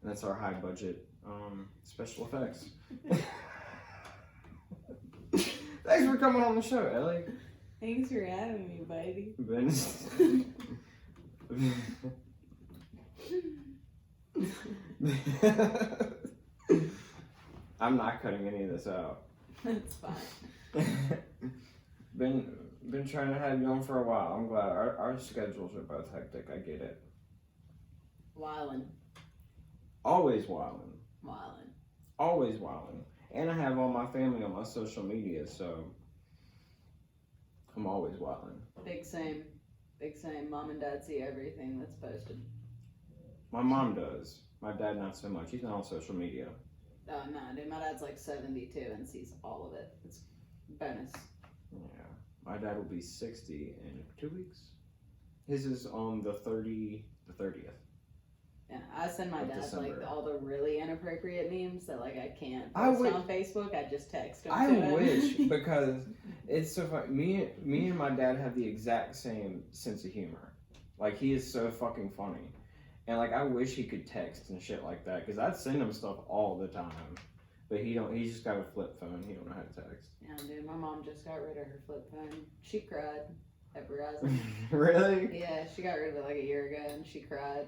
that's our high budget special effects. Thanks for coming on the show, Ellie. Thanks for having me, buddy. I'm not cutting any of this out. That's fine. Been trying to have you on for a while. I'm glad our schedules are both hectic. I get it. Wildin'. Always wilding. Wildin'. Always wilding. And I have all my family on my social media, so I'm always wilding. Big same. Big same. Mom and Dad see everything that's posted. My mom does. My dad not so much. He's not on social media. Oh, no, dude. My dad's like 72 and sees all of it. It's bonus. Yeah. My dad will be 60 in 2 weeks. His is on the 30th. Yeah, I send my dad December. like all the really inappropriate memes that like I can't post on Facebook. I just text him. I to him. wish, because it's so funny. Me and my dad have the exact same sense of humor. Like, he is so fucking funny. And like, I wish he could text and shit like that, because I'd send him stuff all the time. But he's just got a flip phone. He don't know how to text. Yeah, dude, my mom just got rid of her flip phone. She cried at Verizon. Really? Yeah, she got rid of it like a year ago, and she cried.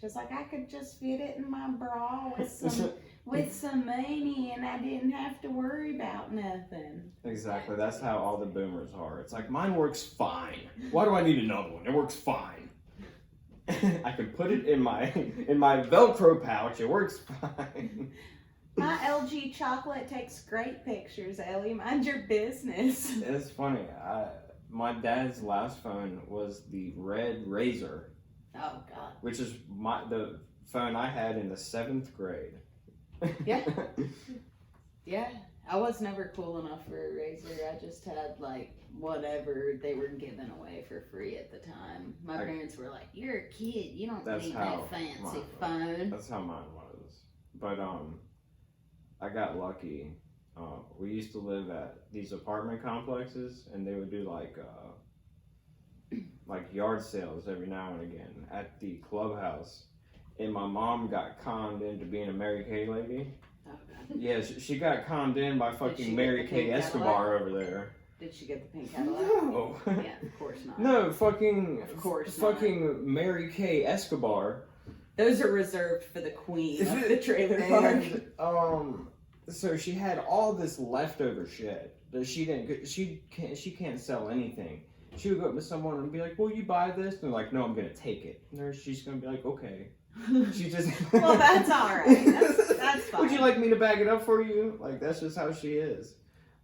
She was like, I could just fit it in my bra with some money, and I didn't have to worry about nothing. Exactly. That's how all the boomers are. It's like, mine works fine. Why do I need another one? It works fine. I can put it in my Velcro pouch. It works fine. My LG chocolate takes great pictures, Ellie. Mind your business. It's funny. My dad's last phone was the red Razor. Oh, God. Which is the phone I had in the 7th grade. Yeah. Yeah. I was never cool enough for a Razor. I just had, like, whatever they were giving away for free at the time. My parents were like, you're a kid. You don't need that fancy phone. That's how mine was. But, I got lucky. We used to live at these apartment complexes, and they would do, like yard sales every now and again at the clubhouse. And my mom got conned into being a Mary Kay lady. Oh, God. Yeah, she got conned in by fucking Mary Kay Escobar over there. Did she get the pink Cadillac? No. Yeah, of course not. No, Of course not. fucking Mary Kay Escobar. Those are reserved for the queen of the trailer park. And, so she had all this leftover shit that she can't sell anything. She would go up to someone and be like, "Will you buy this?" And they're like, "No, I'm gonna take it." And she's gonna be like, "Okay." She just Well, that's all right. That's fine. Would you like me to bag it up for you? Like, that's just how she is.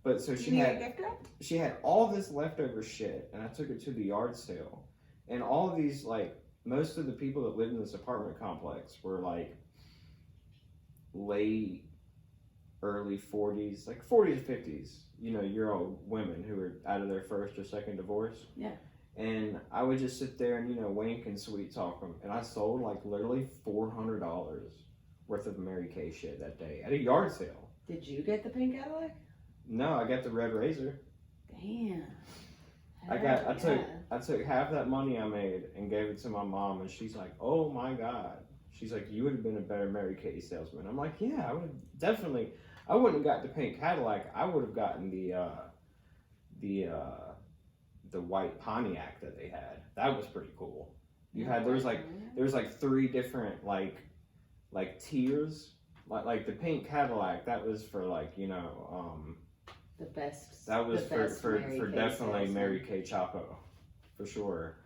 But so she had all this leftover shit, and I took it to the yard sale, and all of these, like, most of the people that lived in this apartment complex were like late, early 40s, like 40 to 50s, year old women who were out of their first or second divorce. Yeah. And I would just sit there and, wink and sweet talk them. And I sold like literally $400 worth of Mary Kay shit that day at a yard sale. Did you get the pink Cadillac? No, I got the red Razor. Damn. I took half that money I made and gave it to my mom, and she's like, "Oh my God." She's like, "You would have been a better Mary Kay salesman." I'm like, "Yeah, I would definitely. I wouldn't have got the pink Cadillac. I would have gotten the white Pontiac that they had. That was pretty cool. There was like 3 different like tiers. Like the pink Cadillac, that was for like, the best. That was for Mary Kay definitely salesman. Mary Kay Chapo, for sure.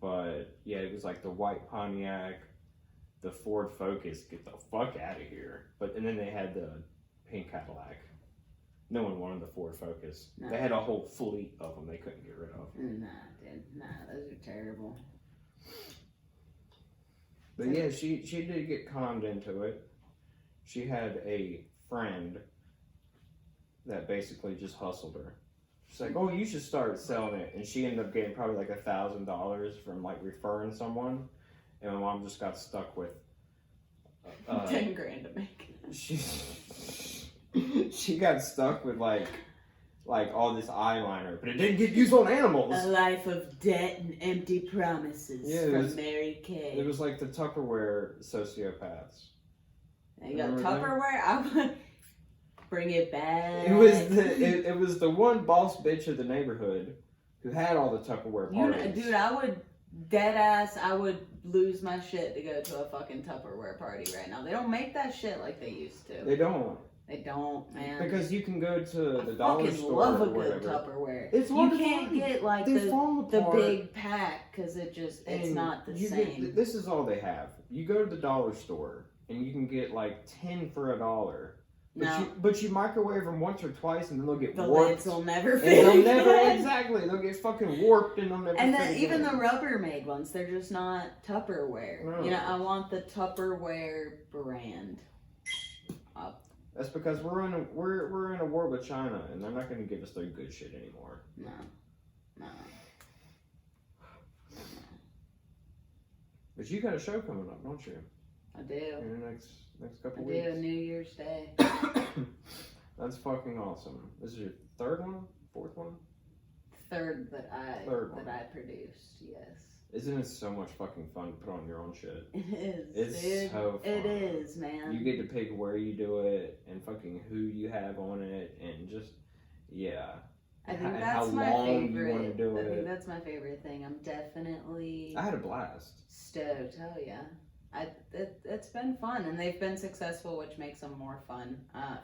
But yeah, it was like the white Pontiac, the Ford Focus, get the fuck out of here. And then they had the pink Cadillac. No one wanted the Ford Focus. No. They had a whole fleet of them they couldn't get rid of. Nah, dude. Nah, those are terrible. But yeah, she did get conned into it. She had a friend that basically just hustled her. She's like, "Oh, you should start selling it." And she ended up getting probably like $1,000 from like referring someone. And my mom just got stuck with 10 grand to make. She got stuck with like all this eyeliner, but it didn't get used on animals. A life of debt and empty promises from Mary Kay. It was like the Tupperware sociopaths. You got Remember Tupperware? I would bring it back. It was the one boss bitch of the neighborhood who had all the Tupperware parties. Dude, I would dead ass. I would lose my shit to go to a fucking Tupperware party right now. They don't make that shit like they used to. They don't. They don't, man. Because you can go to the I dollar fucking store love a or good whatever. Tupperware. It's You hard to can't find. get like They fall the apart. big pack because it's And not the you same. get, this is all they have. You go to the dollar store and you can get like 10 for $1. But you microwave them once or twice and then they'll get the warped. lids will never And fit. they'll never, exactly, they'll get fucking warped and they'll never And fit then even again. the Rubbermaid ones, they're just not Tupperware. No. You know, I want the Tupperware brand. That's because we're in a war with China and they're not going to give us their good shit anymore. No. But you got a show coming up, don't you? I do. In the next couple I weeks. do, New Year's Day. That's fucking awesome. This is your third one? Fourth one? Third that one. I produced, yes. Isn't it so much fucking fun to put on your own shit? It is. It's dude. so fun. It is, man. You get to pick where you do it and fucking who you have on it and just, yeah. I think And that's how my long favorite. you want to do I think it. that's my favorite thing. I'm definitely I had a blast. stoked. Hell yeah. It's been fun, and they've been successful, which makes them more fun,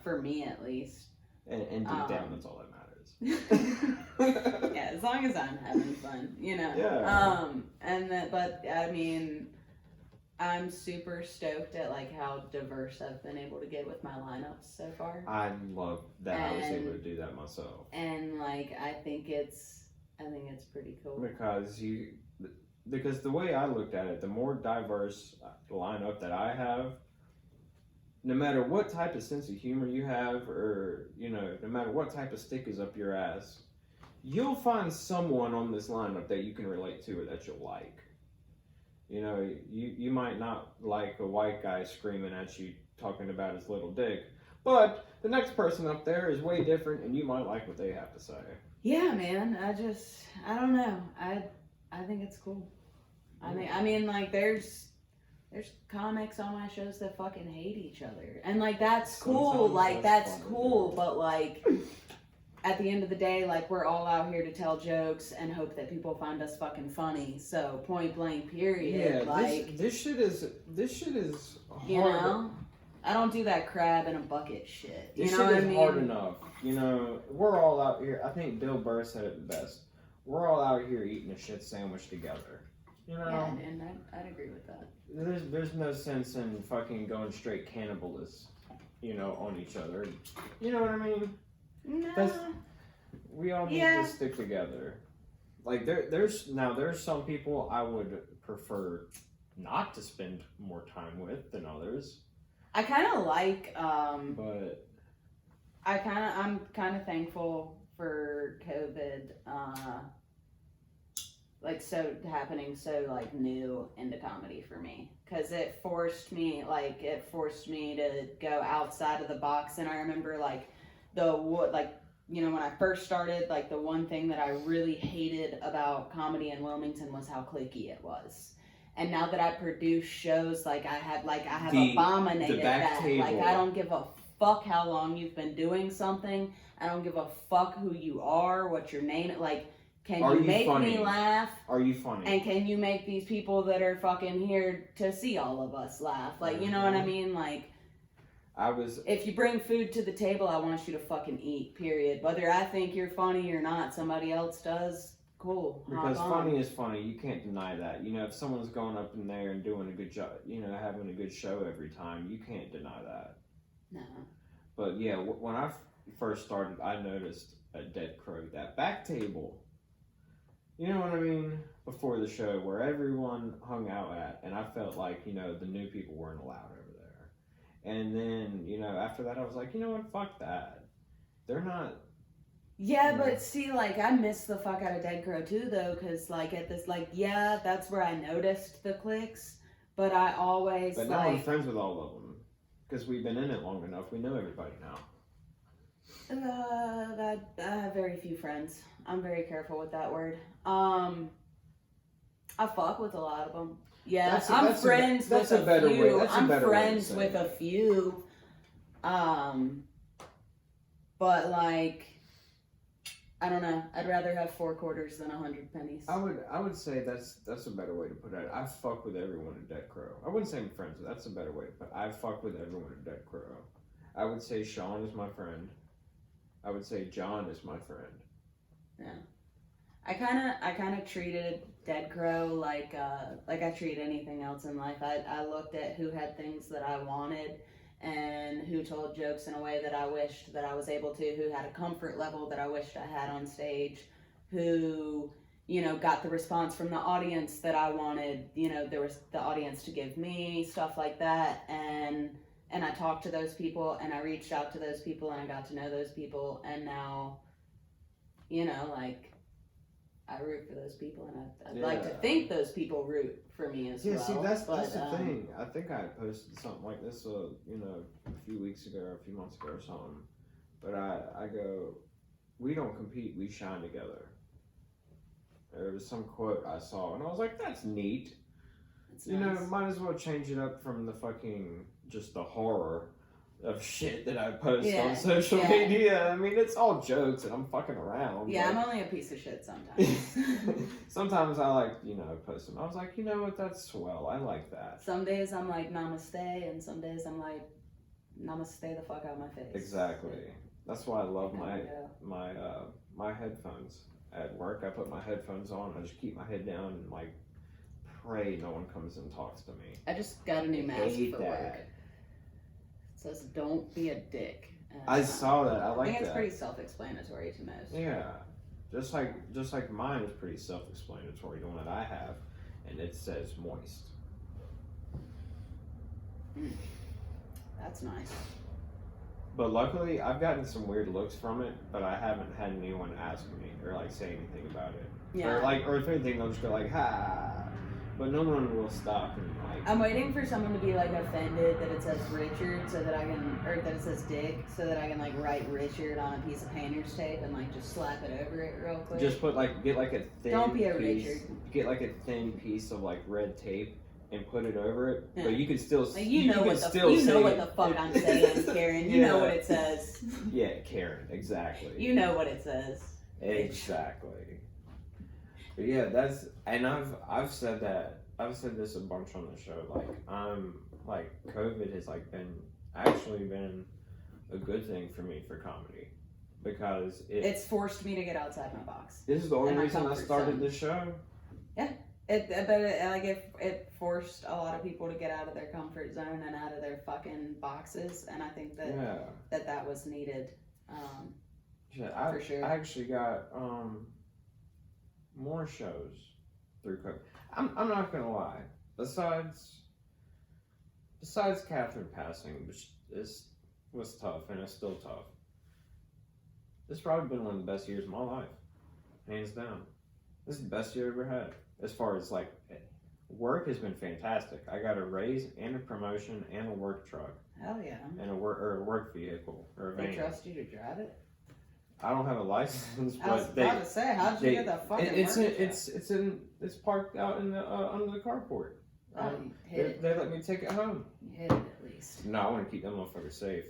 for me at least. And deep down, that's all that matters. Yeah, as long as I'm having fun, you know. Yeah. But I mean, I'm super stoked at like how diverse I've been able to get with my lineups so far. I love that I was able to do that myself. And like, I think it's pretty cool. Because the way I looked at it, the more diverse lineup that I have, no matter what type of sense of humor you have, or no matter what type of stick is up your ass, you'll find someone on this lineup that you can relate to or that you'll like. You might not like a white guy screaming at you talking about his little dick, but the next person up there is way different, and you might like what they have to say. Yeah, man. I don't know. I think it's cool. I mean, like, there's comics on my shows that fucking hate each other, and like that's cool. Sometimes Like that's fun to cool, do. but like at the end of the day, like we're all out here to tell jokes and hope that people find us fucking funny. So point blank, period. Yeah, like this shit is hard. you know, I don't do that crab in a bucket shit. You This know shit what I is mean? hard enough. We're all out here. I think Bill Burr said it the best. We're all out here eating a shit sandwich together. Yeah, and I'd agree with that. There's no sense in fucking going straight cannibalist, on each other. You know what I mean? No. We all need to stick together. Like there's some people I would prefer not to spend more time with than others. I kind of like, But I'm kind of thankful for COVID, like happening so like new into comedy for me, because it forced me to go outside of the box. And I remember like when I first started, like the one thing that I really hated about comedy in Wilmington was how cliquey it was. And now that I produce shows, like I have abominated that. table. Like I don't give a fuck how long you've been doing something. I don't give a fuck who you are, what your name is. Like, can you make me laugh? Are you funny? And can you make these people that are fucking here to see all of us laugh? Like, you know what I mean? Like, if you bring food to the table, I want you to fucking eat, period. Whether I think you're funny or not, somebody else does, cool. Because funny is funny. You can't deny that. If someone's going up in there and doing a good job, having a good show every time, you can't deny that. No. But yeah, when I first started, I noticed a dead crow, that back table. You know what I mean? Before the show, where everyone hung out at, and I felt like, the new people weren't allowed over there. And then, after that, I was like, you know what? Fuck that. They're not. Yeah, but see, like, I miss the fuck out of Dead Crow too, though, because, like, at this, like, yeah, that's where I noticed the clicks, but I always, But now I'm friends with all of them, because we've been in it long enough. We know everybody now. I have very few friends. I'm very careful with that word. I fuck with a lot of them. Yeah, That's I'm a friends that's with a a better few. way- that's a I'm better way to friends say with it. a few. But like, I don't know. I'd rather have 4 quarters than 100 pennies. I would say that's a better way to put it. I fuck with everyone at Dead Crow. I wouldn't say I'm friends, but that's a better way to put it. I fuck with everyone at Dead Crow. I would say Sean is my friend. I would say John is my friend. Yeah. I kind of treated Dead Crow like I treat anything else in life. I looked at who had things that I wanted and who told jokes in a way that I wished that I was able to, who had a comfort level that I wished I had on stage, who, you know, got the response from the audience that I wanted, you know, there was the audience to give me, stuff like that. And I talked to those people and I reached out to those people and I got to know those people. And now, you know, like, I root for those people, and I'd like to think those people root for me as well. Yeah, see, that's the thing. I think I posted something like this, you know, a few weeks ago or a few months ago or something. But I go, we don't compete, we shine together. There was some quote I saw, and I was like, that's neat. It's you nice. know, might as well change it up from the fucking, just the horror of shit that I post on social media. I mean, it's all jokes and I'm fucking around. Yeah, I'm only a piece of shit sometimes. Sometimes I like, you know, post them. I was like, you know what, that's swell. I like that. Some days I'm like, namaste, and some days I'm like, namaste the fuck out of my face. Exactly. That's why I love my headphones. At work, I put my headphones on. I just keep my head down and like pray no one comes and talks to me. I just got a new mask for work. It says, "Don't be a dick." And, I saw that. I like that. I think it's pretty self-explanatory to most. Yeah, just like mine is pretty self-explanatory. The one that I have, and it says moist. That's nice. But luckily, I've gotten some weird looks from it, but I haven't had anyone ask me or like say anything about it. Yeah. Or if anything, they'll just go like, "Ha." But no one will stop and like. I'm waiting for someone to be like offended that it says Richard so that I can, or that it says Dick so that I can like write Richard on a piece of painter's tape and like just slap it over it real quick. Just get like a thin. Don't be a piece, Richard. Get like a thin piece of like red tape and put it over it, Yeah. but you can still. Like, you know what the fuck I'm saying, Karen. You know what it says. Yeah, Karen. Exactly. You know what it says. Exactly. But yeah, I've said that. I've said this a bunch on the show. Like COVID has actually been a good thing for me for comedy because it's forced me to get outside my box. This is the only reason I started this show. Yeah. It forced a lot of people to get out of their comfort zone and out of their fucking boxes, and I think that was needed. For sure. I actually got more shows through COVID. I'm not gonna lie. Besides Catherine passing, which was tough and it's still tough. This probably been one of the best years of my life, hands down. This is the best year I ever had. As far as like work has been fantastic. I got a raise and a promotion and a work truck. Hell yeah. And a work vehicle or a van. They trust you to drive it? I don't have a license, but I was about to say, how'd you get that fucking it's parked out in the under the carport. They let me take it home. You hit it at least. No, I want to keep them motherfuckers safe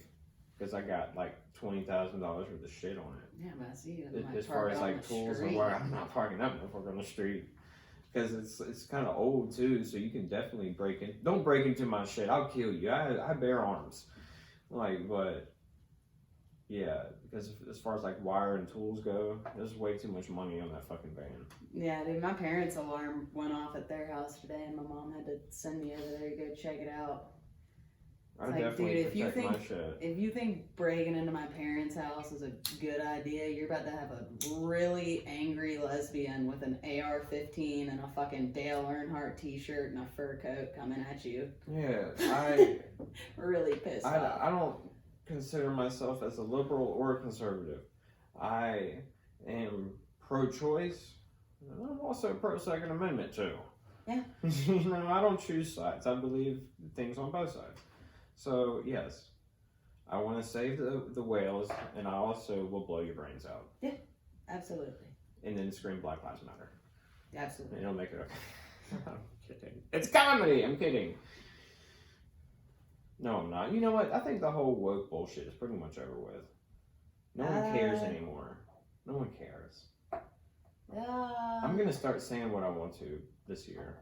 because I got like $20,000 worth of shit on it. Yeah, but I see you. As far as like tools and where I'm not parking that motherfucker on the street because it's kind of old too, so you can definitely break in. Don't break into my shit. I'll kill you. I bear arms. But yeah, because as far as like wire and tools go, there's way too much money on that fucking van. Yeah, dude, my parents' alarm went off at their house today, and my mom had to send me over there to go check it out. I definitely protect my shit. If you think breaking into my parents' house is a good idea, you're about to have a really angry lesbian with an AR-15 and a fucking Dale Earnhardt t-shirt and a fur coat coming at you. Yeah, really pissed off. I don't consider myself as a liberal or a conservative. I am pro-choice, and I'm also pro-Second Amendment too. Yeah. I don't choose sides. I believe things on both sides. So yes, I want to save the whales, and I also will blow your brains out. Yeah, absolutely. And then scream Black Lives Matter. Absolutely. And it'll make it okay. I'm kidding. It's comedy. I'm kidding. No, I'm not. You know what? I think the whole woke bullshit is pretty much over with. No one cares anymore. No one cares. I'm gonna start saying what I want to this year.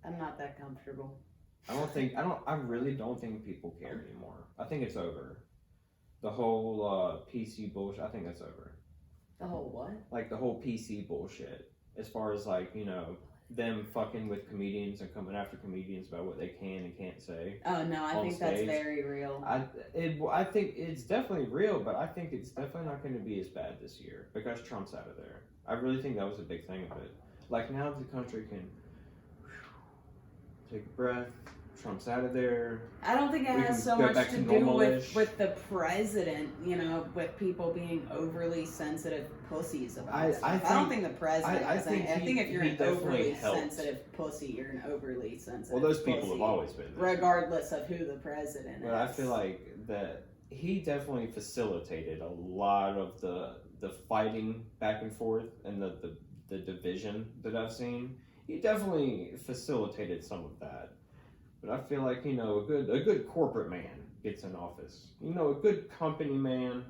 I'm not that comfortable. I really don't think people care anymore. I think it's over. The whole PC bullshit, I think that's over. The whole what? Like the whole PC bullshit. As far as like, you know, them fucking with comedians and coming after comedians about what they can and can't say. Oh no, I think that's very real. I think it's definitely real, but I think it's definitely not going to be as bad this year because Trump's out of there. I really think that was a big thing of it. Like now the country can take a breath. Trump's out of there. I don't think it has so much to do with the president, you know, with people being overly sensitive pussies about stuff. I don't think the president I think if you're an overly sensitive pussy, you're an overly sensitive Well, those people pussy, have always been there. regardless of who the president is. But I feel like that he definitely facilitated a lot of the fighting back and forth and the division that I've seen. He definitely facilitated some of that. But I feel like, you know, a good corporate man gets in office. You know, a good company man,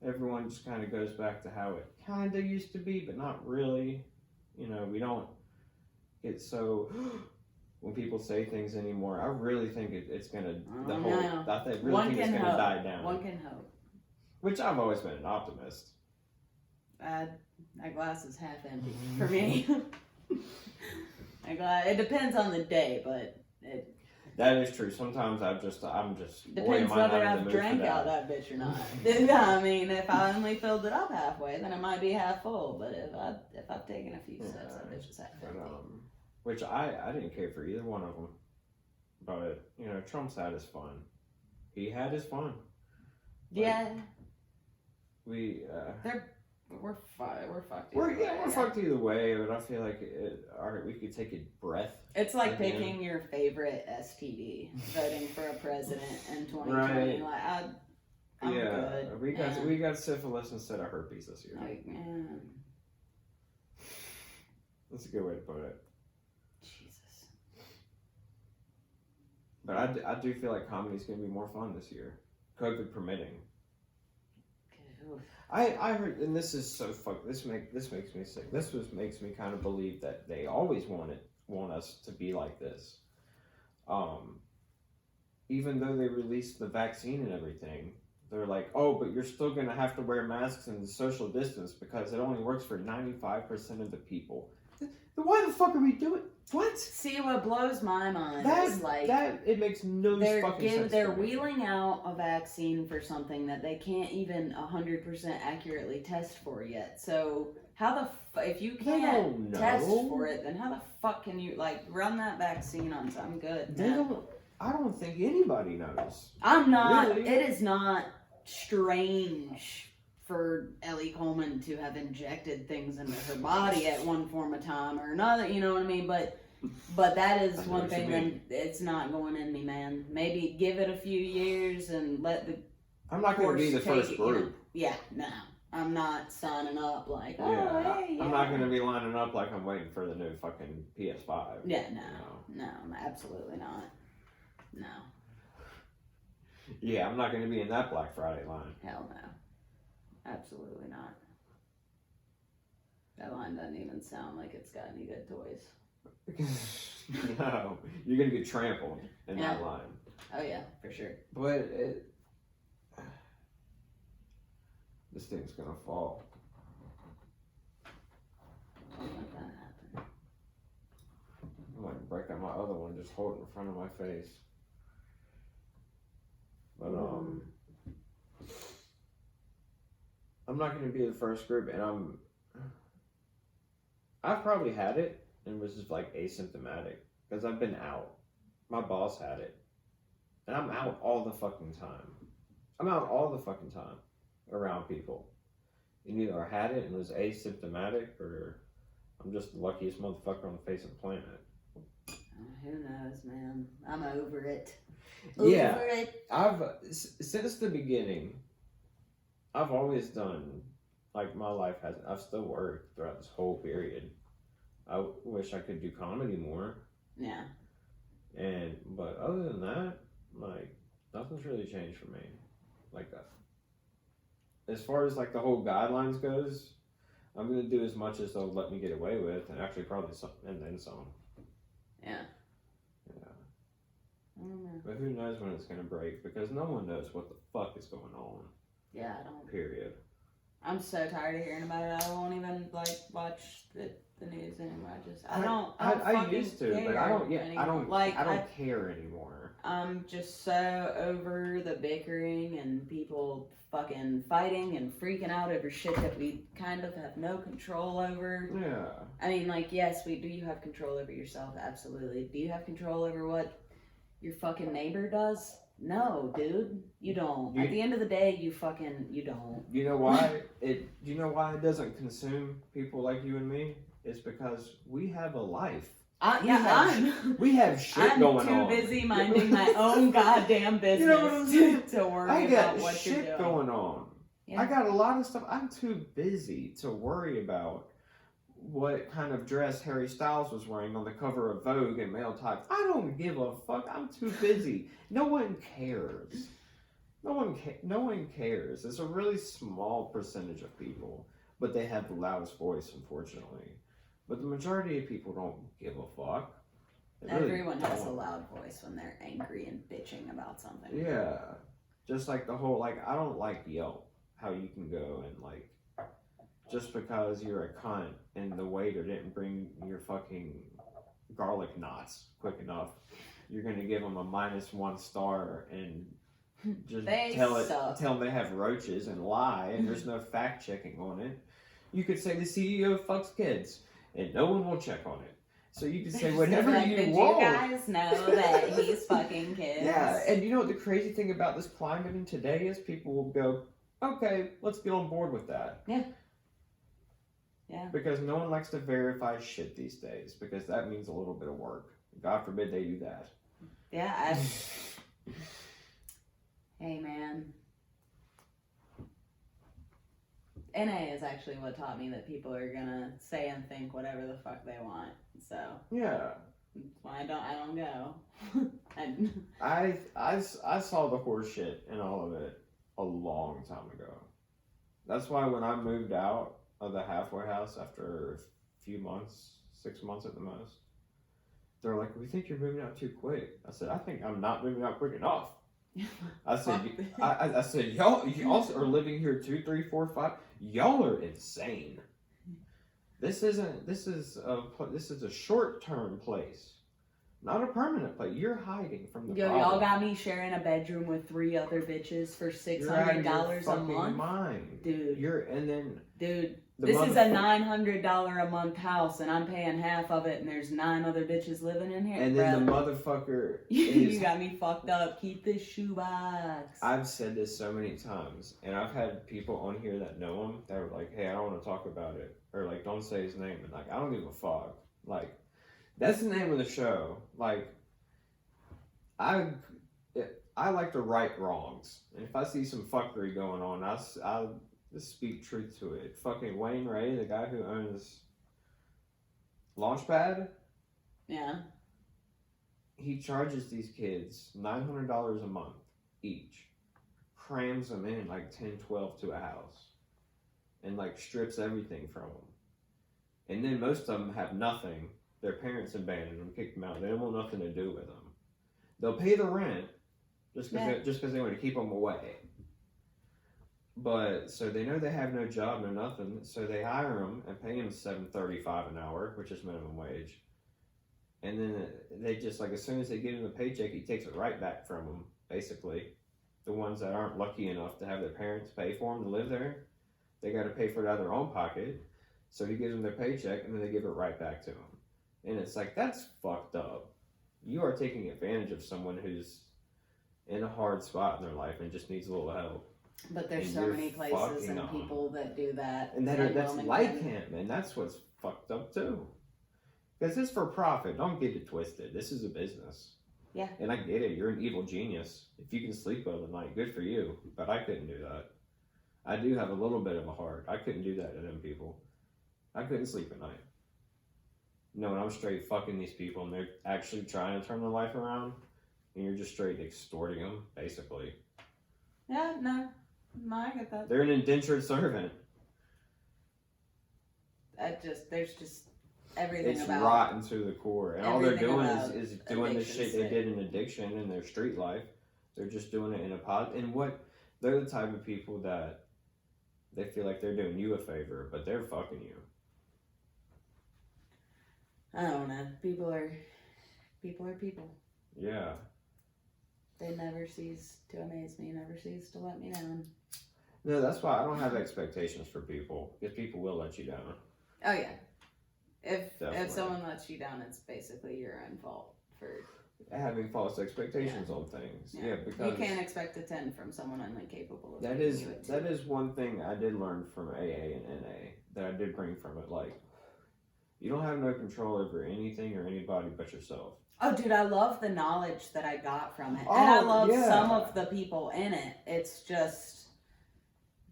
everyone just kind of goes back to how it kind of used to be, but not really. You know, we don't get so when people say things anymore. I really think it's gonna I think it's gonna die down. One can hope. Which I've always been an optimist. My glass is half empty for me. It depends on the day, but. That is true. Sometimes I'm just depends whether I've drank out that bitch or not. I mean, if I only filled it up halfway, then it might be half full. But if I've taken a few sips, that bitch is half empty. Which I didn't care for either one of them. But you know, Trump's had his fun. He had his fun. Yeah. We're fucked. We're fucked either way, but I feel like we could take a breath. It's like picking your favorite STD, voting for a president in 2020. Right. Like I'm good. We got syphilis instead of herpes this year. Like, man. That's a good way to put it. Jesus. But I do feel like comedy's gonna be more fun this year, COVID permitting. I heard, and this is so fuck. This makes me sick. Makes me kind of believe that they always want us to be like this. Even though they released the vaccine and everything, they're like, oh, but you're still gonna have to wear masks and social distance because it only works for 95% of the people. Then why the fuck are we doing? What? See, what blows my mind is like it makes no fucking sense. They're wheeling out a vaccine for something that they can't even 100% accurately test for yet. So how if you can't test for it, then how the fuck can you like run that vaccine on something good? I don't think anybody knows. I'm not. Really? It is not strange for Ellie Coleman to have injected things into her body at one form of time or another, you know what I mean? But that is one thing that it's not going in me, man. Maybe give it a few years and let the I'm not going to be the first group. You know? Yeah, no. I'm not signing up like, hey, I'm not going to be lining up like I'm waiting for the new fucking PS5. Yeah, no, absolutely not. No. Yeah, I'm not going to be in that Black Friday line. Hell no. Absolutely not. That line doesn't even sound like it's got any good toys. No, you're gonna get trampled in that line. Oh yeah, for sure. But this thing's gonna fall. Don't let that happen. I might break out my other one, just hold it in front of my face. But I'm not gonna be the first group, and I've probably had it and was just like asymptomatic because I've been out. My boss had it, and I'm out all the fucking time. I'm out all the fucking time around people. And either I had it and was asymptomatic, or I'm just the luckiest motherfucker on the face of the planet. Who knows, man? I'm over it. Yeah, I've since the beginning. I've always done, like, my life I've still worked throughout this whole period. I wish I could do comedy more. Yeah. But other than that, like, nothing's really changed for me. Like, as far as like the whole guidelines goes, I'm gonna do as much as they'll let me get away with, and actually probably some, and then some. Yeah. Yeah. I don't know. But who knows when it's gonna break? Because no one knows what the fuck is going on. Yeah, I don't. Period. I'm so tired of hearing about it. I won't even like watch the news anymore. I used to, but I don't. Yeah, I don't. Like, I don't care anymore. I'm just so over the bickering and people fucking fighting and freaking out over shit that we kind of have no control over. Yeah. I mean, like, yes, do you have control over yourself? Absolutely. Do you have control over what your fucking neighbor does? No, dude, you don't. At the end of the day, you don't. You know why you know why it doesn't consume people like you and me? It's because we have a life. We have shit going on. I'm too busy minding my own goddamn business You know what I'm saying? to worry about what shit you're doing. Going on. Yeah. I got a lot of stuff. I'm too busy to worry about what kind of dress Harry Styles was wearing on the cover of Vogue and Male Type. I don't give a fuck. I'm too busy. No one cares. No one cares. It's a really small percentage of people, but they have the loudest voice, unfortunately. But the majority of people don't give a fuck. Everyone has a loud voice when they're angry and bitching about something. Yeah. Just like the whole, like, I don't like Yelp. How you can go and, like, just because you're a cunt and the waiter didn't bring your fucking garlic knots quick enough, you're gonna give them a -1 star and just tell them they have roaches and lie and there's no fact checking on it. You could say the CEO fucks kids and no one will check on it. So you can say whatever you want. Did you guys know that he's fucking kids? Yeah, and you know what the crazy thing about this climate in today is? People will go, okay, let's get on board with that. Yeah. Yeah. Because no one likes to verify shit these days, because that means a little bit of work. God forbid they do that. Yeah. Hey, man. NA is actually what taught me that people are gonna say and think whatever the fuck they want. So yeah, that's why I don't go. I saw the horse shit in all of it a long time ago. That's why when I moved out of the halfway house after a few months, 6 months at the most, they're like, "We think you're moving out too quick." I said, "I think I'm not moving out quick enough." I said, y'all are living here 2, 3, 4, 5. Y'all are insane. This is a short-term place, not a permanent place. You're hiding from the problem. Y'all got me sharing a bedroom with 3 other bitches for $600 a month. Mind. Dude. This is a $900 a month house, and I'm paying half of it, and there's 9 other bitches living in here. And then the motherfucker you got me fucked up. Keep this shoebox. I've said this so many times, and I've had people on here that know him that were like, "Hey, I don't want to talk about it," or like, "Don't say his name," and like, I don't give a fuck. Like, that's the name of the show. Like, I like to right wrongs, and if I see some fuckery going on, I'll just speak truth to it. Fucking Wayne Ray, the guy who owns Launchpad. Yeah. He charges these kids $900 a month each. Crams them in like 10, 12 to a house. And like strips everything from them. And then most of them have nothing. Their parents abandoned them, kicked them out. They don't want nothing to do with them. They'll pay the rent just because they want to keep them away. But so they know they have no job, no nothing, so they hire them and pay them $7.35 an hour, which is minimum wage. And then they just, like, as soon as they give him the paycheck, he takes it right back from them, basically. The ones that aren't lucky enough to have their parents pay for them to live there, they got to pay for it out of their own pocket. So he gives them their paycheck, and then they give it right back to them. And it's like, that's fucked up. You are taking advantage of someone who's in a hard spot in their life and just needs a little help. But there's so many places and people that do that. And that's like him, and that's what's fucked up too. Because it's for profit. Don't get it twisted. This is a business. Yeah. And I get it. You're an evil genius. If you can sleep well at night, good for you. But I couldn't do that. I do have a little bit of a heart. I couldn't do that to them people. I couldn't sleep at night. knowing I'm straight fucking these people and they're actually trying to turn their life around, and you're just straight extorting them, basically. Yeah, no, I get that. They're an indentured servant. There's just everything It's about rotten to the core, and all they're doing is doing the shit they addiction did in addiction in their street life. They're just doing it in a pod. And they're the type of people that they feel like they're doing you a favor, but they're fucking you. I don't know. People are people. Yeah. They never cease to amaze me, never cease to let me down. No, that's why I don't have expectations for people, because people will let you down. Oh yeah. If Definitely. someone lets you down, it's basically your own fault for Having false expectations on things. Yeah, because you can't expect a 10 from someone incapable of that giving is you a 2. that is one thing I did learn from AA and NA that I did bring from it. Like, you don't have no control over anything or anybody but yourself. Oh, dude, I love the knowledge that I got from it. Oh, And I love yeah. some of the people in it. It's just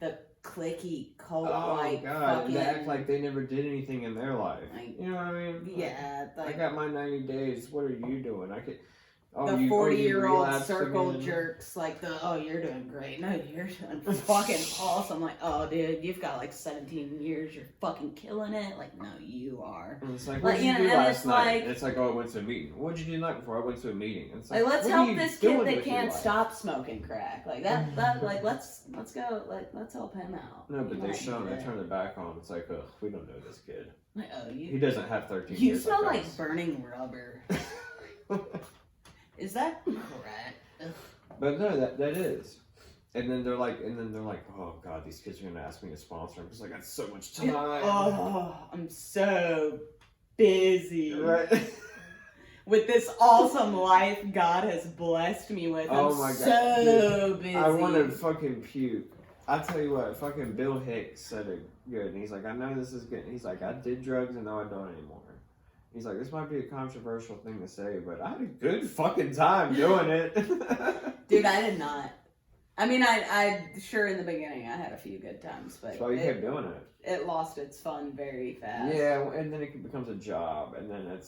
the clicky cult-like God, fucking... and they act like they never did anything in their life. Like, you know what I mean? yeah. I Like, got my 90 days. What are you doing? I could. the 40-year-old circle jerks, like you're doing great. No, you're doing fucking awesome. Like, oh, dude, you've got like 17 years. You're fucking killing it. Like, no, you are. And it's like, Like, what did you you do know, and last it's night? like- And it's like, oh, I went to a meeting. What did you do the night before? I went to a meeting. And it's Like, let's what are help you this doing kid that with your can't life? stop smoking crack. Like that like let's go. Like, let's help him out. No, but You they might show him. need They it. turn their back on. It's like, ugh, we don't know this kid. Like, oh, He you doesn't have 13 you years. smell like like us. burning rubber. Is that correct? Ugh. But no, that is. And then they're like, oh god, these kids are gonna ask me to sponsor. I'm just like, I got so much time. Oh, I'm so busy Right. with this awesome life God has blessed me with. Oh I'm my God, so busy. I want to fucking puke. I tell you what, fucking Bill Hicks said it good. And he's like, I know this is good. He's like, I did drugs and now I don't anymore. He's like, this might be a controversial thing to say, but I had a good fucking time doing it. Dude, I did not. I mean, I sure in the beginning I had a few good times, but So you kept doing it. it lost its fun very fast. Yeah, and then it becomes a job, and then it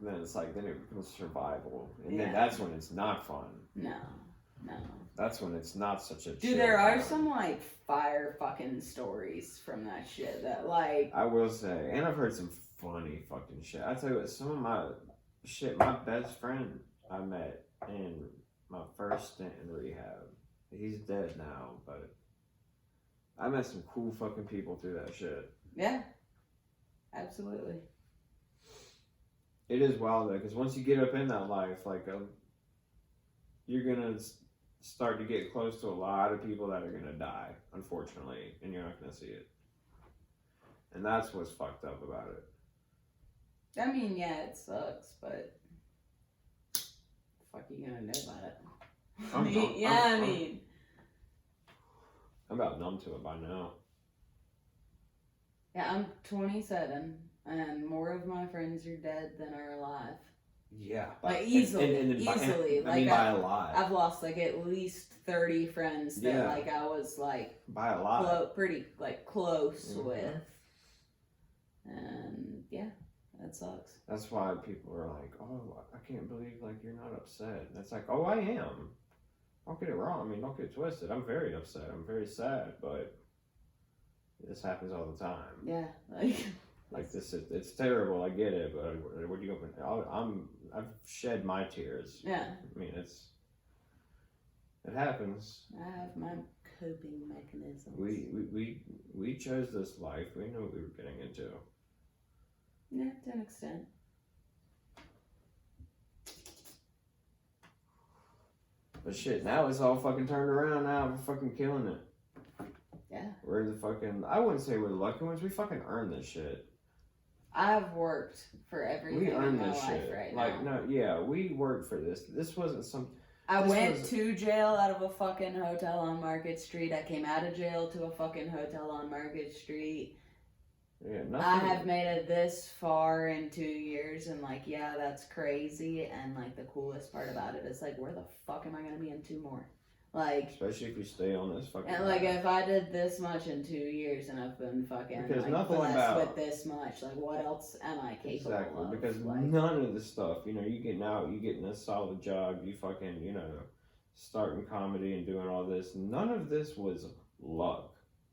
becomes survival, and then Yeah. that's when it's not fun. No. That's when it's not such a. Dude, chill there are time. some like fire fucking stories from that shit that like. I will say, and I've heard some funny fucking shit. I tell you what, some of my best friend I met in my first stint in rehab. He's dead now, but I met some cool fucking people through that shit. Yeah. Absolutely. It is wild though, because once you get up in that life, like you're gonna start to get close to a lot of people that are gonna die, unfortunately, and you're not gonna see it. And that's what's fucked up about it. I mean, yeah, it sucks, but fuck you gonna know about it? I'm about numb to it by now. Yeah, I'm 27, and more of my friends are dead than are alive. Yeah, Like, easily. I mean, by a lot. I've lost like at least 30 friends that Yeah. like I was like By a lot. pretty like close Mhm. with, and yeah, that sucks. That's why people are like, oh, I can't believe like you're not upset. And it's like, oh, I am. Don't get it wrong. I mean, don't get it twisted. I'm very upset. I'm very sad, but this happens all the time. Yeah, like Like this, it's terrible. I get it, but what do you open? I've shed my tears. yeah, I mean, it happens. I have my coping mechanisms. We chose this life. We knew what we were getting into. Yeah, to an extent. But shit, now it's all fucking turned around. Now we're fucking killing it. Yeah. We're the fucking. I wouldn't say we're the lucky ones. We fucking earned this shit. I've worked for everything We in earned my this life shit. right Like now. no, yeah, we worked for this. This wasn't some. I this went was- to jail out of a fucking hotel on Market Street. I came out of jail to a fucking hotel on Market Street. Yeah, nothing. I have made it this far in 2 years, and like, yeah, that's crazy. And like, the coolest part about it is like, where the fuck am I gonna be in 2 more? Like, especially if you stay on this fucking. and like, if I did this much in 2 years and I've been fucking because like nothing blessed about with this much, like, what else am I capable of? Because like, none of the stuff, you know, you getting out, you getting a solid job, you fucking, you know, starting comedy and doing all this. None of this was luck.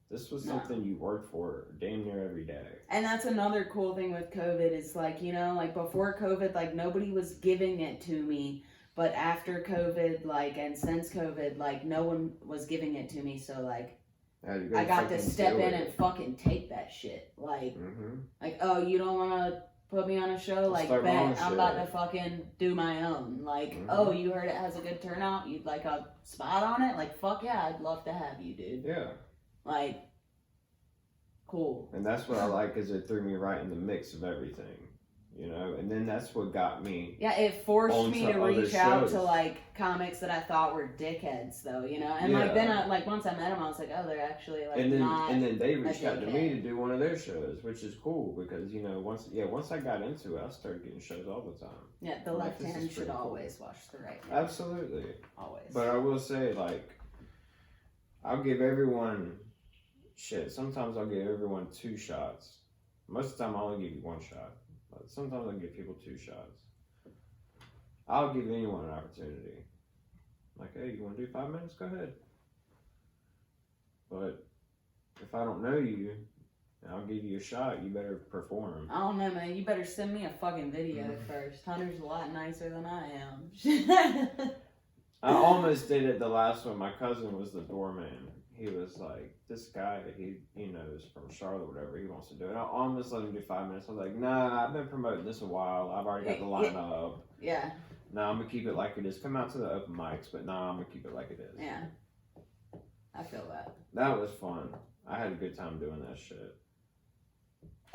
This was something you worked for damn near every day. And that's another cool thing with COVID is like, you know, like before COVID, like nobody was giving it to me. But after COVID, like, and since COVID, like, no one was giving it to me. So, like, I got to step in and fucking take that shit. Like, like, oh, you don't want to put me on a show? Like, bet I'm about to fucking do my own. Like, oh, you heard it has a good turnout? You'd like a spot on it? Like, fuck yeah, I'd love to have you, dude. Yeah. Like, cool. And that's what I like, is it threw me right in the mix of everything. You know, and then that's what got me. Yeah, it forced me to reach out to like comics that I thought were dickheads, though. You know, and like then I like once I met them, I was like, oh, they're actually like not. And then they reached out to me to do one of their shows, which is cool because you know once I got into it, I started getting shows all the time. Yeah, the left hand should always watch the right hand. Absolutely. Always. But I will say, like, I'll give everyone shit. Sometimes I'll give everyone 2 shots. Most of the time, I'll only give you 1 shot. But sometimes I give people 2 shots. I'll give anyone an opportunity. Like, hey, you want to do 5 minutes? Go ahead. But if I don't know you, and I'll give you a shot, you better perform. I don't know, man. You better send me a fucking video first. Hunter's a lot nicer than I am. I almost did it the last one. My cousin was the doorman. He was like, this guy, he knows from Charlotte, whatever, he wants to do it. I almost let him do 5 minutes. I was like, nah, I've been promoting this a while. I've already got the line up. Yeah. Nah, I'm going to keep it like it is. Come out to the open mics, but nah, I'm going to keep it like it is. Yeah. I feel that. That was fun. I had a good time doing that shit.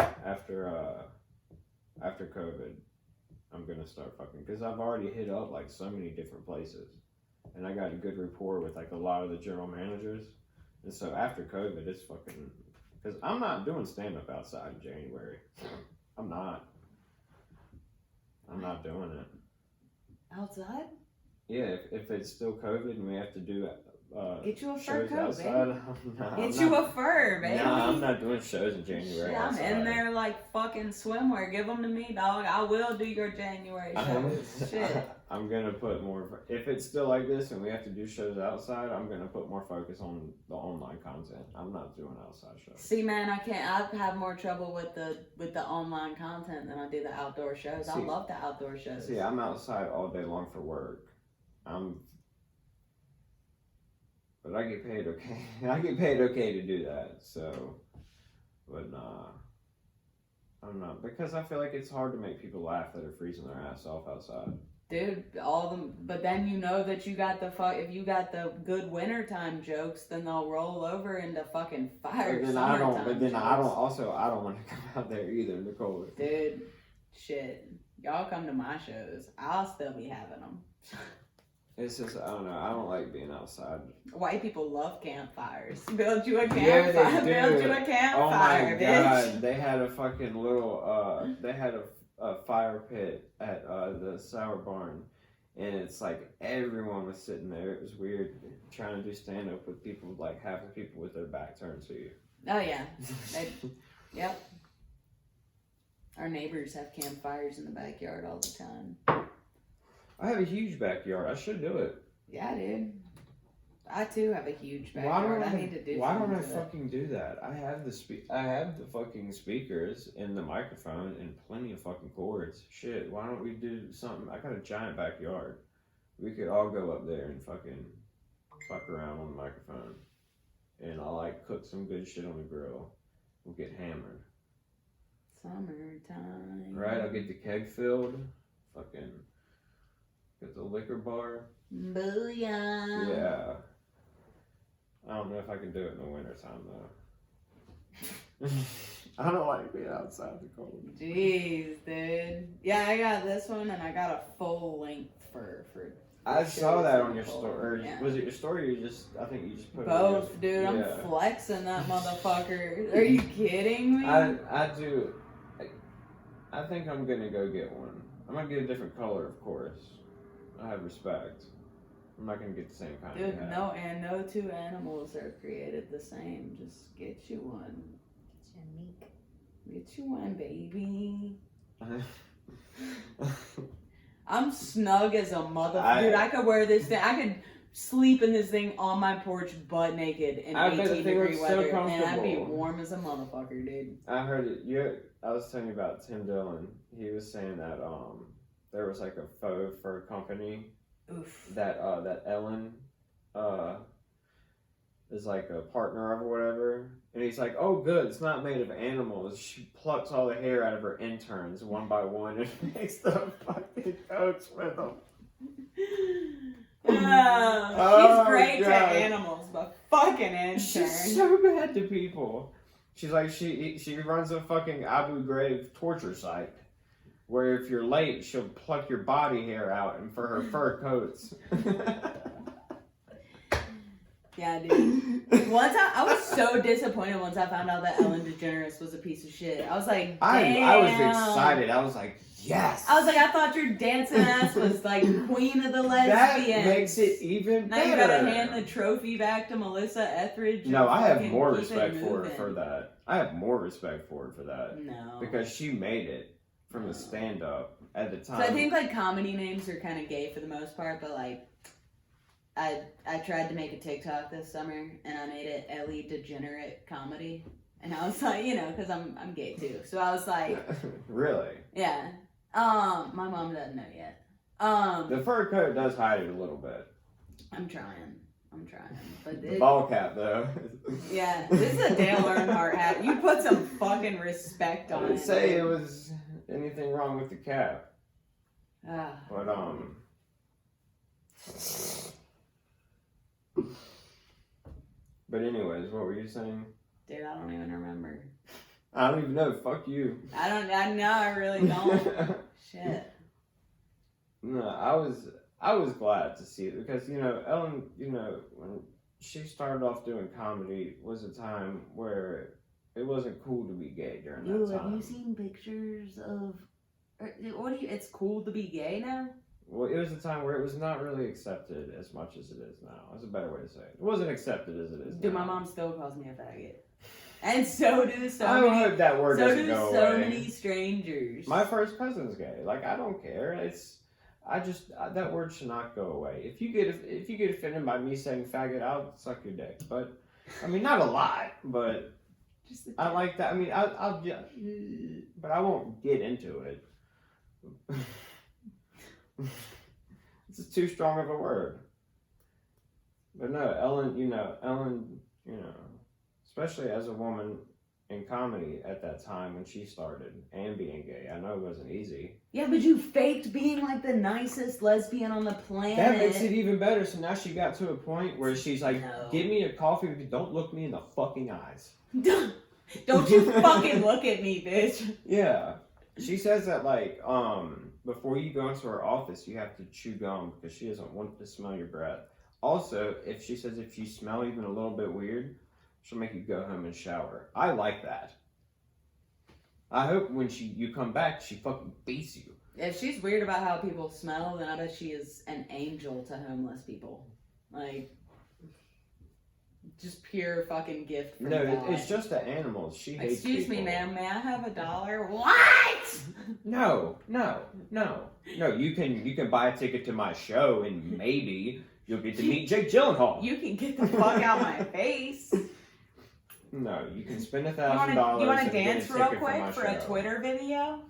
After COVID, I'm going to start fucking, because I've already hit up like so many different places. And I got a good rapport with like a lot of the general managers. And so after COVID, it's fucking, because I'm not doing stand-up outside in January. I'm not doing it. Outside? Yeah, if it's still COVID and we have to do get you a fur shows coat, outside, baby. Get you a fur, baby. Nah, I'm not doing shows in January. Shit, I'm in there like fucking swimwear. Give them to me, dog. I will do your January shows. Shit. I'm gonna put more. If it's still like this and we have to do shows outside, I'm gonna put more focus on the online content. I'm not doing outside shows. See, man, I have more trouble with the online content than I do the outdoor shows. I love the outdoor shows. See, I'm outside all day long for work. But I get paid okay. I get paid okay to do that. So, but nah, I'm not, because I feel like it's hard to make people laugh that are freezing their ass off outside. Dude, but then you know that you got if you got the good wintertime jokes, then they'll roll over into fucking fire. I don't want to come out there either, Nicole. Dude, shit, y'all come to my shows, I'll still be having them. It's just, I don't know, I don't like being outside. White people love campfires. Build you a campfire. Build you a campfire, oh my bitch. God, they had a fucking little, they had a fire pit at the Sour Barn, and it's like everyone was sitting there. It was weird trying to do stand up with people, like half the people with their back turned to you. Oh yeah, yep. Our neighbors have campfires in the backyard all the time. I have a huge backyard. I should do it. Yeah, dude. I too have a huge backyard. I need to do. Why don't I fucking do that? I have the fucking speakers and the microphone and plenty of fucking cords. Shit, why don't we do something? I got a giant backyard. We could all go up there and fucking fuck around on the microphone. And I'll like cook some good shit on the grill. We'll get hammered. Summertime. Right, I'll get the keg filled. Fucking get the liquor bar. Booyah. Yeah. I don't know if I can do it in the wintertime though. I don't like being outside the cold. Jeez, dude. Yeah, I got this one and I got a full length for I saw that on your story. Yeah. Was it your story or you just, I think you just put both, it dude. I'm flexing that motherfucker. Are you kidding me? I do. I think I'm gonna go get one. I'm gonna get a different color, of course. I have respect. I'm not gonna get the same kind Dude, of hat. no, and no two animals are created the same. Just get you one. Get you one, baby. I'm snug as a motherfucker. Dude, I could wear this thing. I could sleep in this thing on my porch butt naked in 18-degree weather. And I'd be warm as a motherfucker, dude. I heard it. I was telling you about Tim Dillon. He was saying that there was like a faux fur company. Oof. That Ellen is like a partner of or whatever. And he's like, oh good, it's not made of animals. She plucks all the hair out of her interns one by one and makes the fucking coats with them. She's great to animals, but fucking interns. She's so bad to people. She's like, she runs a fucking Abu Ghraib torture site. Where if you're late, she'll pluck your body hair out and for her fur coats. Yeah, dude. Once I was so disappointed once I found out that Ellen DeGeneres was a piece of shit. I was like, damn. I was excited. I was like, yes. I was like, I thought your dancing ass was like queen of the lesbians. That makes it even better. Now you gotta hand the trophy back to Melissa Etheridge. No, I have more respect for her for that. I have more respect for her for that. No. Because she made it from the stand-up at the time. So I think like comedy names are kind of gay for the most part, but like I tried to make a TikTok this summer and I made it Ellie Degenerate Comedy, and I was like, because I'm gay too, so I was like, really? Yeah. My mom doesn't know yet. The fur coat does hide it a little bit. I'm trying, but the ball cap though. Yeah, this is a Dale Earnhardt hat. You put some fucking respect on it. I didn't say it was anything wrong with the cap. But But anyways, what were you saying? Dude, I don't even remember. I don't even know. Fuck you. I really don't. Shit. No, I was glad to see it because, Ellen, when she started off doing comedy was a time where it wasn't cool to be gay during that time. Have you seen pictures of... It's cool to be gay now? Well, it was a time where it was not really accepted as much as it is now. That's a better way to say it. It wasn't accepted as it is now. Dude, my mom still calls me a faggot. And so do I hope that word doesn't go away. So do so many strangers. My first cousin's gay. Like, I don't care. That word should not go away. If you get offended by me saying faggot, I'll suck your dick. But, I mean, not a lot, but I like that. I mean, I'll but I won't get into it. It's too strong of a word. But no, Ellen, especially as a woman in comedy at that time when she started and being gay, I know it wasn't easy. Yeah, but you faked being like the nicest lesbian on the planet. That makes it even better. So now she got to a point where she's like, give me a coffee, but don't look me in the fucking eyes. Don't you fucking look at me, bitch. Yeah. She says that, like, before you go into her office, you have to chew gum because she doesn't want to smell your breath. Also, if you smell even a little bit weird, she'll make you go home and shower. I like that. I hope when you come back, she fucking beats you. If she's weird about how people smell, then I bet she is an angel to homeless people. Like, just pure fucking gift from God. It's just the animals. She hates Excuse people. me, ma'am. May I have $1? What? No. You can buy a ticket to my show and maybe you'll get to meet Jake Gyllenhaal. You can get the fuck out my face. No, you can spend $1,000. You want to dance real quick for a Twitter video?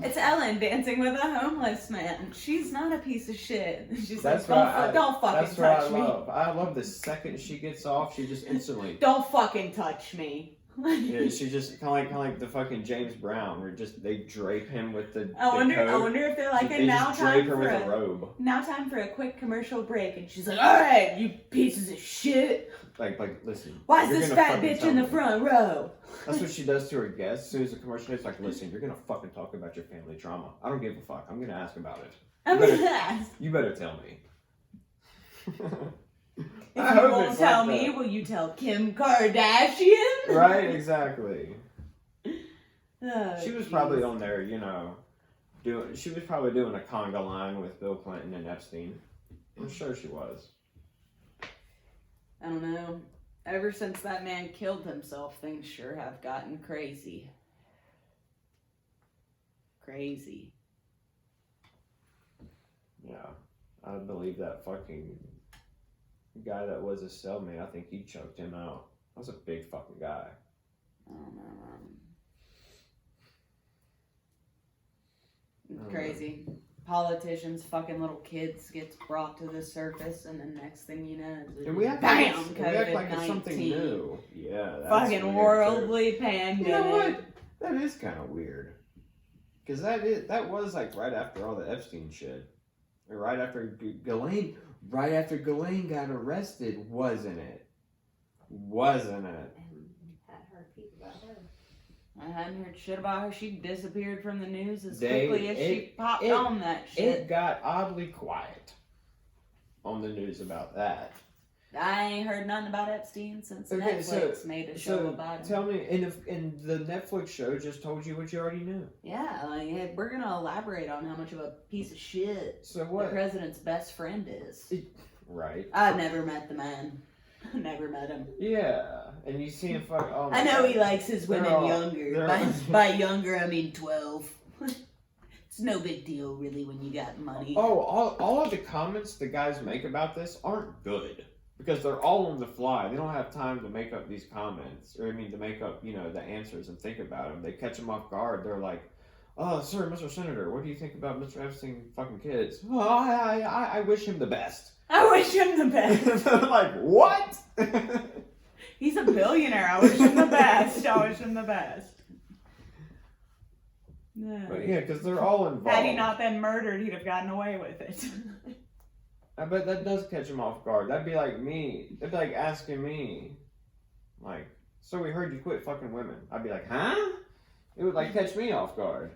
It's Ellen dancing with a homeless man. She's not a piece of shit. She's don't fucking touch me. I love the second she gets off, she just instantly don't fucking touch me. Yeah, she just kind of like the fucking James Brown, where they drape him with the. I wonder if they're like, they now time for a robe. Now time for a quick commercial break, and she's like, all right, you pieces of shit. Like, listen. Why is this fat bitch in the front row? That's what she does to her guests. As soon as the commercial is like, listen, you're gonna fucking talk about your family trauma. I don't give a fuck. I'm gonna ask about it. You better tell me. If you won't tell me, will you tell Kim Kardashian? Right, exactly. Oh, she was probably on there, She was probably doing a conga line with Bill Clinton and Epstein. I'm sure she was. I don't know. Ever since that man killed himself, things sure have gotten crazy. Crazy. Yeah. I believe that fucking guy that was his cellmate, I think he choked him out. That was a big fucking guy. I don't know. It's crazy. Politicians, fucking little kids gets brought to the surface, and the next thing you know, And we act bam, like it's something new. Yeah, that's fucking worldly pandemic. You know what? That is kind of weird. Because that was like right after all the Epstein shit. Right after Ghislaine got arrested, wasn't it? Wasn't it? I hadn't heard shit about her. She disappeared from the news as quickly as she popped on that shit. It got oddly quiet on the news about that. I ain't heard nothing about Epstein since Netflix made a show about him. Tell me, and the Netflix show just told you what you already knew. Yeah, like, we're gonna elaborate on how much of a piece of shit the president's best friend is. Right. I've never met the man. Never met him. Yeah, and you see him fuck. Oh I know he likes his women younger. By younger, I mean 12. It's no big deal, really, when you got money. Oh, all of the comments the guys make about this aren't good because they're all on the fly. They don't have time to make up these comments, or to make up the answers and think about them. They catch them off guard. They're like, "Oh, sir, Mr. Senator, what do you think about Mr. Epstein fucking kids?" Oh, I wish him the best. I wish him the best. Like, what? He's a billionaire. I wish him the best. I wish him the best. No. But yeah, because they're all involved. Had he not been murdered, he'd have gotten away with it. I bet that does catch him off guard. That'd be like me. That'd be like asking me, like, so we heard you quit fucking women. I'd be like, huh? It would like catch me off guard.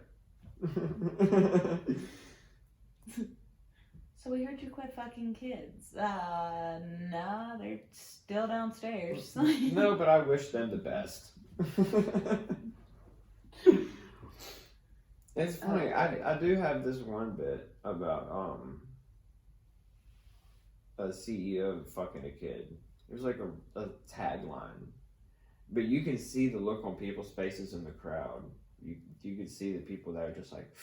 So we heard you quit fucking kids. Nah, they're still downstairs. No, but I wish them the best. It's funny. I do have this one bit about a CEO fucking a kid. There's like a tagline, but you can see the look on people's faces in the crowd. You can see the people that are just like.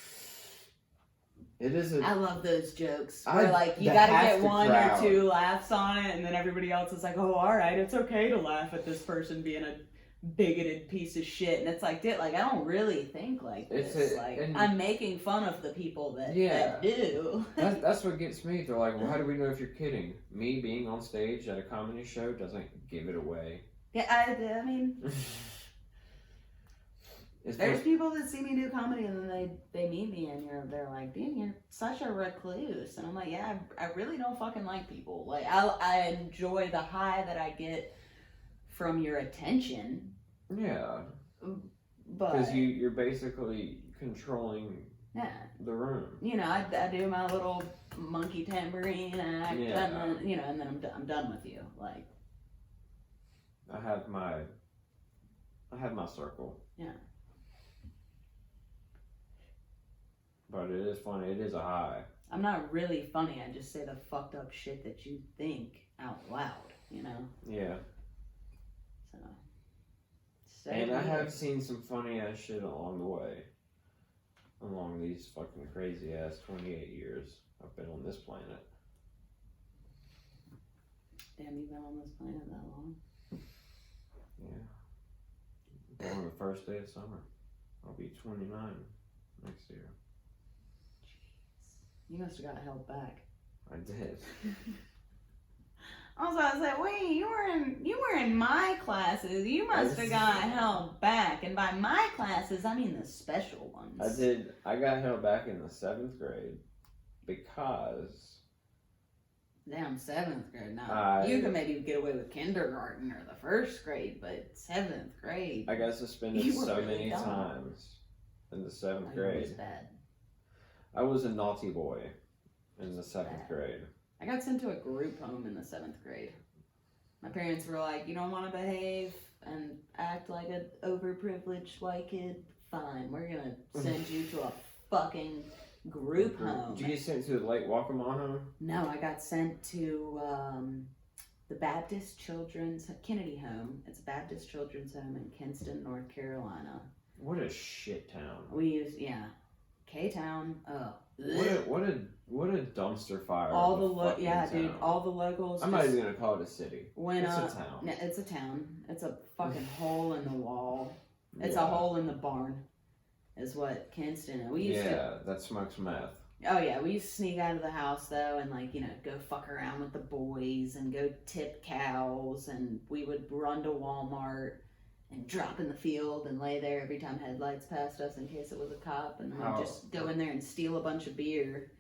It is. I love those jokes where like you gotta get one or two laughs on it, and then everybody else is like, "Oh, all right, it's okay to laugh at this person being a bigoted piece of shit." And it's like, dude, like I don't really think like this. I'm making fun of the people that do. That's what gets me. They're like, "Well, how do we know if you're kidding?" Me being on stage at a comedy show doesn't give it away. Yeah, I mean. There's people that see me do comedy and then they meet me and they're like, "Dude, you're such a recluse." And I'm like, yeah, I really don't fucking like people. Like I enjoy the high that I get from your attention. Yeah. But because you're basically controlling the room. I do my little monkey tambourine act, and then, and then I'm done with you. Like I have my circle. Yeah. But it is funny. It is a high. I'm not really funny. I just say the fucked up shit that you think out loud, Yeah. So. And I have seen some funny ass shit along the way. Along these fucking crazy ass 28 years I've been on this planet. Damn, you've been on this planet that long? Yeah. Born on the first day of summer. I'll be 29 next year. You must have got held back. I did. Also, I was like, wait, you were in my classes. You must have got held back. And by my classes, I mean the special ones. I did. I got held back in the 7th grade because. Damn, 7th grade. Now, you could maybe get away with kindergarten or the 1st grade, but 7th grade. I got suspended so many times in the 7th grade. It was bad. I was a naughty boy in the 7th grade. I got sent to a group home in the 7th grade. My parents were like, "You don't want to behave and act like an overprivileged white kid? Fine, we're gonna send you to a fucking group home. Did you get sent to the Lake Waccamaw home? No, I got sent to the Baptist Children's Kennedy Home. It's a Baptist Children's Home in Kinston, North Carolina. What a shit town. We used, K-Town. What a dumpster fire. All town. all the locals. I'm not even gonna call it a city. It's a town. No, it's a town. It's a fucking hole in the wall. It's a hole in the barn, is what Kinston is. We used to. That smokes meth. Oh yeah, we used to sneak out of the house though, and go fuck around with the boys and go tip cows, and we would run to Walmart and drop in the field and lay there every time headlights passed us in case it was a cop, and then we'd just go in there and steal a bunch of beer,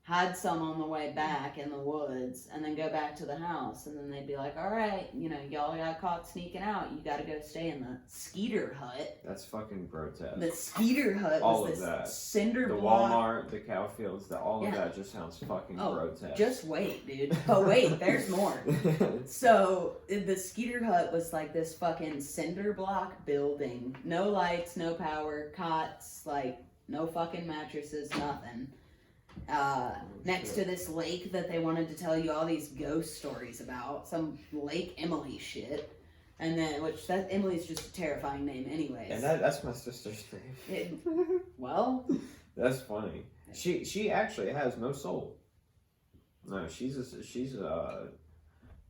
hide some on the way back in the woods, and then go back to the house, and then they'd be like, all right, y'all got caught sneaking out, you gotta go stay in the Skeeter Hut. That's fucking grotesque. The Skeeter Hut all was of that. cinder the block. Walmart, the cow fields, all of that just sounds fucking grotesque. Just wait, dude. But wait, there's more. So the Skeeter Hut was like this fucking cinder block building. No lights, no power, cots, no fucking mattresses, nothing. Next to this lake that they wanted to tell you all these ghost stories about, some Lake Emily shit, and then Emily's just a terrifying name, anyways. And that's my sister's name. Well, that's funny. She actually has no soul. No, she's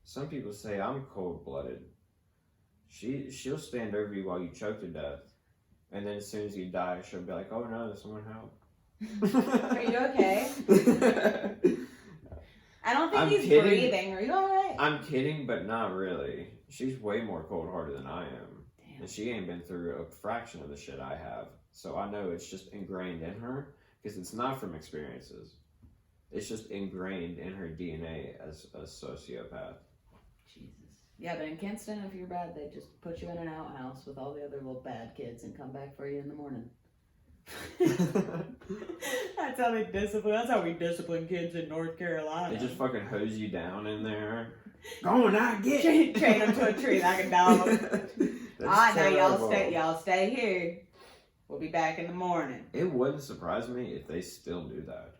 some people say I'm cold-blooded. She'll stand over you while you choke to death, and then as soon as you die, she'll be like, "Oh no, someone help." Are you okay? I don't think he's kidding. breathing. Are you alright? I'm kidding, but not really. She's way more cold-hearted than I am. Damn. And she ain't been through a fraction of the shit I have. So I know it's just ingrained in her, because it's not from experiences. It's just ingrained in her DNA as a sociopath. Jesus. Yeah, but in Kinston, if you're bad, they just put you in an outhouse with all the other little bad kids and come back for you in the morning. That's how they discipline. That's how we discipline kids in North Carolina. They just fucking hose you down in there. Go and I get train them to a tree like a dog. Now terrible. y'all stay here. We'll be back in the morning. It wouldn't surprise me if they still do that.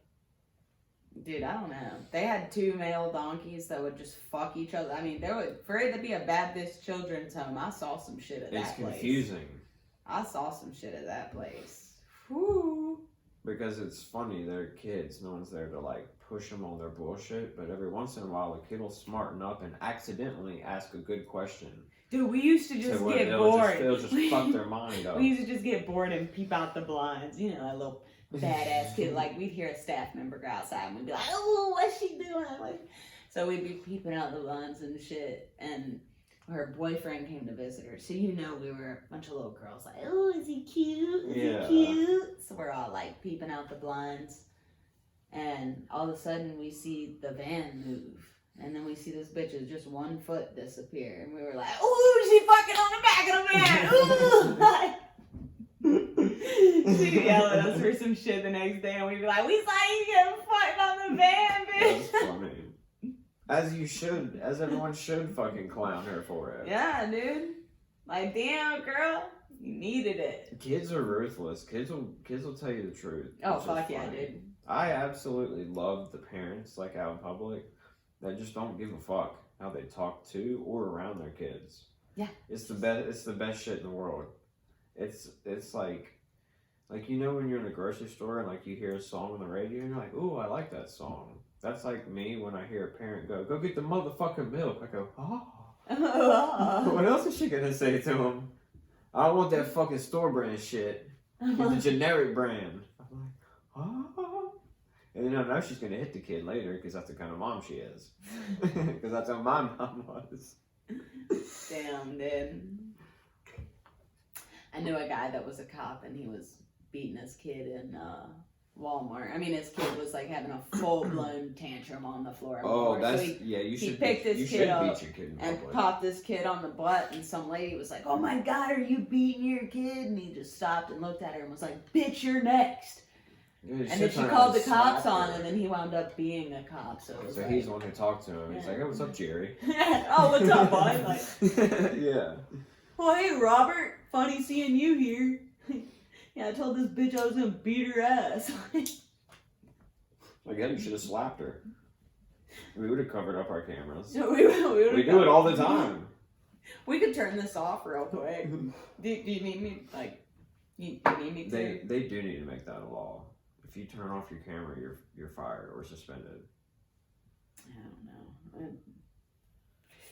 Dude, I don't know. They had 2 male donkeys that would just fuck each other. I mean, for it to be a Baptist children's home, I saw some shit at that place. It's confusing. I saw some shit at that place. Whew. Because it's funny, they're kids. No one's there to push them on their bullshit. But every once in a while, a kid will smarten up and accidentally ask a good question. Dude, we used to just get bored. They'll just fuck their mind up. We used to just get bored and peep out the blinds. You know, that little badass kid. We'd hear a staff member go outside and we'd be like, oh, what's she doing? So we'd be peeping out the blinds and shit. And her boyfriend came to visit her. So we were a bunch of little girls oh, is he cute? Is he cute? So we're all peeping out the blinds. And all of a sudden we see the van move. And then we see this bitch's just 1 foot disappear. And we were like, ooh, she fucking on the back of the van. Ooh. She'd yell at us for some shit the next day. And we'd be like, we saw you getting fucked on the van, bitch. That's funny. As you should. As everyone should fucking clown her for it. Yeah, dude. Damn, girl. You needed it. Kids are ruthless. Kids will tell you the truth. Oh, fuck yeah, dude. I absolutely love the parents, out in public, that just don't give a fuck how they talk to or around their kids. Yeah. It's the best shit in the world. It's like when you're in a grocery store and you hear a song on the radio and you're like, ooh, I like that song. That's like me when I hear a parent go get the motherfucking milk. I go, oh. What else is she gonna say to him? I don't want that fucking store brand shit. Get the generic brand. I'm like, oh. And then I know she's gonna hit the kid later because that's the kind of mom she is. Because that's how my mom was. Damn, dude. I knew a guy that was a cop and he was beating his kid in Walmart. I mean, his kid was having a full-blown tantrum on the floor. Oh, that's so you should. He picked this kid up beat your kid and popped this kid on the butt, and some lady was like, "Oh my God, are you beating your kid?" And he just stopped and looked at her and was like, "Bitch, you're next." And then she called the cops on him, and he wound up being a cop. So he's the one who talked to him. He's like, "Hey, what's up, Jerry?" Oh, what's up, bud? Yeah. Well, hey, Robert. Funny seeing you here. Yeah, I told this bitch I was gonna beat her ass. Like, you should have slapped her. We would have covered up our cameras. we We do it all the time. We could turn this off real quick. Do you need me, like, you need me to? They do need to make that a law. If you turn off your camera, you're fired or suspended. I don't know.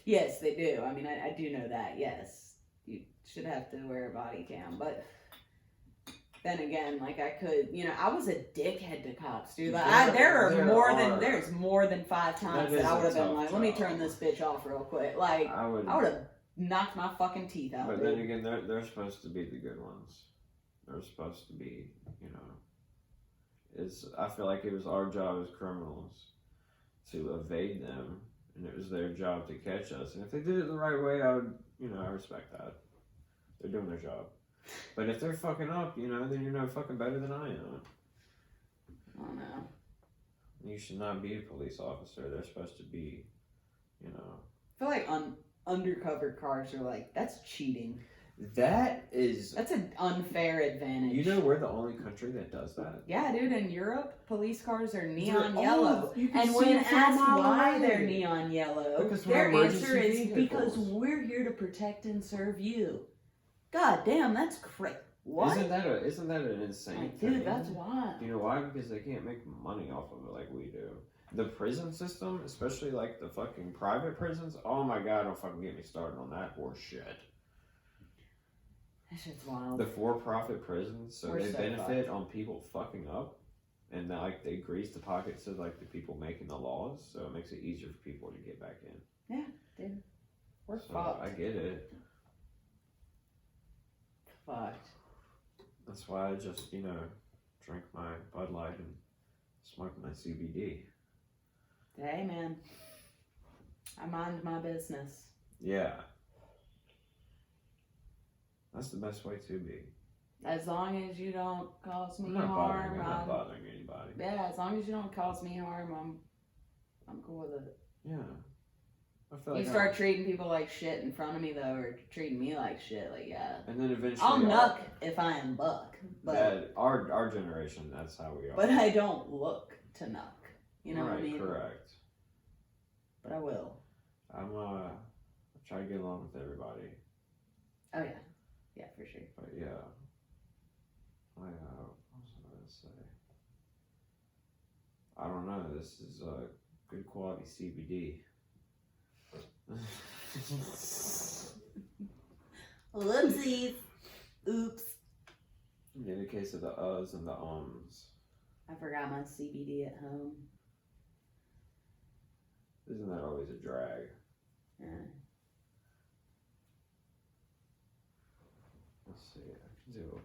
Yes, they do. I mean, I do know that, yes. You should have to wear a body cam, but then again, like, I could, I was a dickhead to cops, dude. Like, there's more than 5 times that I would have been like, let me turn this bitch off real quick. Like, I would have knocked my fucking teeth out. But then again, they're supposed to be the good ones. They're supposed to be, I feel like it was our job as criminals to evade them, and it was their job to catch us. And if they did it the right way, I would, I respect that. They're doing their job. But if they're fucking up, then you're no fucking better than I am. I don't know. You should not be a police officer. They're supposed to be, I feel like undercover cars are like, that's cheating. That's an unfair advantage. You know we're the only country that does that? Yeah, dude, in Europe, police cars are neon yellow. And when asked why they're neon yellow, their answer is because we're here to protect and serve you. God damn, that's crazy. What? Isn't that an insane thing? Dude, that's why. You know why? Because they can't make money off of it like we do. The prison system, especially like the fucking private prisons, oh my god, don't fucking get me started on that horse shit. That shit's wild. The for-profit prisons, so they benefit fucked on people fucking up, and they grease the pockets of like the people making the laws, so it makes it easier for people to get back in. Yeah, dude. We're so fucked. I get it. Fucked. That's why I just, drink my Bud Light and smoke my CBD. Hey, man. I mind my business. Yeah. That's the best way to be. As long as you don't cause me I'm harm. not bothering anybody. Yeah, as long as you don't cause me harm, I'm cool with it. Yeah. I feel like you start treating people like shit in front of me, though, or treating me like shit, like, yeah. And then eventually I'll knuck if I am buck. But our generation, that's how we are. But I don't look to knuck. You know what I mean? Correct. But I will. I try to get along with everybody. Oh, yeah. Yeah, for sure. But yeah. What was I going to say? I don't know. This is good quality CBD. Whoopsies. Oops. In the case of the uhs and the ums. I forgot my CBD at home. Isn't that always a drag? Yeah. Let's see. I can do